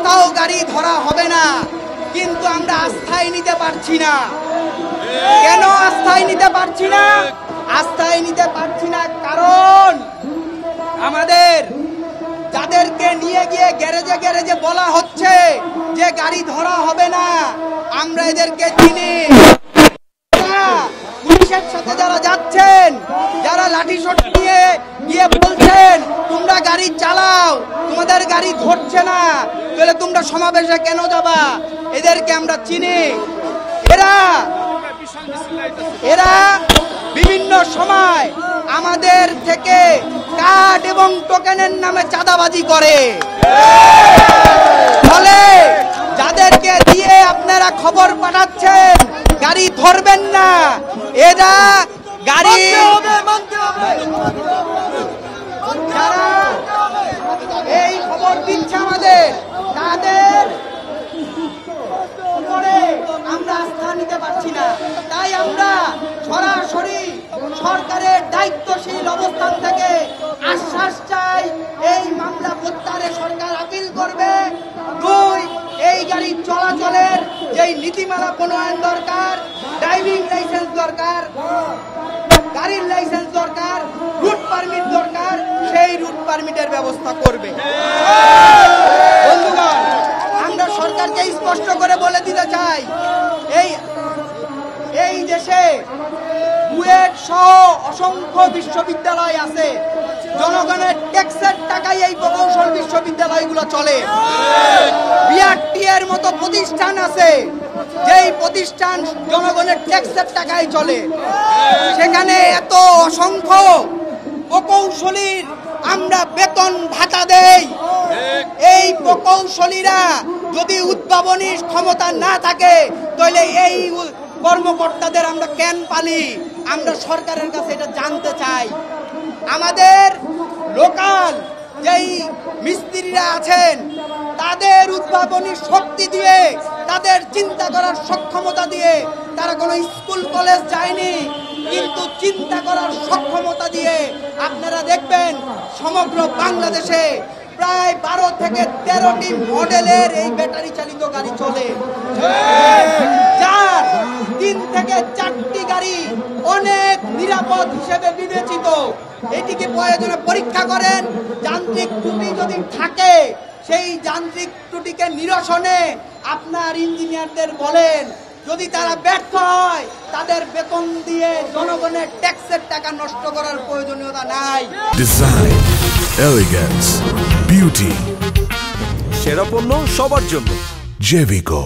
কোথাও গাড়ি ধরা হবে না, কিন্তু আমরা আস্থায় নিতে পারছি না। কেন আস্থায় নিতে পারছি না? আস্থায় নিতে পারছি না কারণ আমাদের যাদেরকে নিয়ে গিয়ে গ্যারেজে গ্যারেজে বলা হচ্ছে যে গাড়ি ধরা হবে না, আমরা এদেরকে চিনি। পুলিশের সাথে যারা যাচ্ছেন, যারা লাঠিসোঁটা নিয়ে গিয়ে বলছেন তোমরা গাড়ি চালাও, তোমাদের গাড়ি ধরছে না, তাহলে তোমরা সমাবেশে কেন যাবা, এদেরকে আমরা চিনি। এরা বিভিন্ন সময় আমাদের থেকে কার্ড এবং টোকেনের নামে চাঁদাবাজি করে। ফলে যাদেরকে দিয়ে আপনারা খবর পাঠাচ্ছেন গাড়ি ধরবেন না, এরা গাড়ি যারা এই খবর দিচ্ছে আমাদের, তাদের আমরা আস্থা নিতে পারছি না। তাই আমরা সরাসরি সরকারের দায়িত্বশীল অবস্থান থেকে আশ্বাস চাই, এই মামলা প্রত্যাহারে সরকার আপিল করবে। 2, এই গাড়ি চলাচলের যেই নীতিমালা প্রণয়ন দরকার, ড্রাইভিং লাইসেন্স দরকার, গাড়ির লাইসেন্স দরকার, রুট পারমিট দরকার, সেই রুট পারমিটের ব্যবস্থা করবে। বন্ধুগণ, আমরা সরকারকে স্পষ্ট করে বলে দিতে চাই, এই দেশে বুয়েট সহ অসংখ্য বিশ্ববিদ্যালয় আছে, জনগণের ট্যাক্সের টাকায় এই প্রকৌশল বিশ্ববিদ্যালয়গুলো চলে। বিআরটি এর মতো প্রতিষ্ঠান আছে, যেই প্রতিষ্ঠান জনগণের ট্যাক্সের টাকায় চলে। সেখানে এত অসংখ্য প্রকৌশলীর আমরা বেতন ভাতা দেই। এই প্রকৌশলীরা যদি উদ্ভাবনী ক্ষমতা না থাকে, তাহলে এই কর্মকর্তাদের আমরা কেন পালি? আমরা সরকারের কাছে এটা জানতে চাই। আমাদের লোকাল যেই মিস্ত্রিরা আছেন, তাদের উদ্ভাবনী শক্তি দিয়ে, তাদের চিন্তা করার সক্ষমতা দিয়ে, তারা কোনো স্কুল কলেজ যায়নি, কিন্তু চিন্তা করার সক্ষমতা দিয়ে আপনারা দেখবেন সমগ্র বাংলাদেশে প্রায় 12 থেকে 13টি মডেলের এই ব্যাটারি চালিত গাড়ি চলে, যার 3 থেকে 4টি গাড়ি অনেক নিরাপদ হিসেবে বিবেচিত। এটিকে প্রয়োজনে পরীক্ষা করেন, যান্ত্রিক ত্রুটি যদি থাকে সেই যান্ত্রিক ত্রুটিকে নিরসনে আপনার ইঞ্জিনিয়ারদের বলেন। যদি তারা ব্যর্থ হয়, তাদের বেতন দিয়ে জনগণের ট্যাক্সের টাকা নষ্ট করার প্রয়োজনীয়তা নাই। ডিজাইন, এলিগেন্স, বিউটি, সেরা পণ্য সবার জন্য। জেভিকো।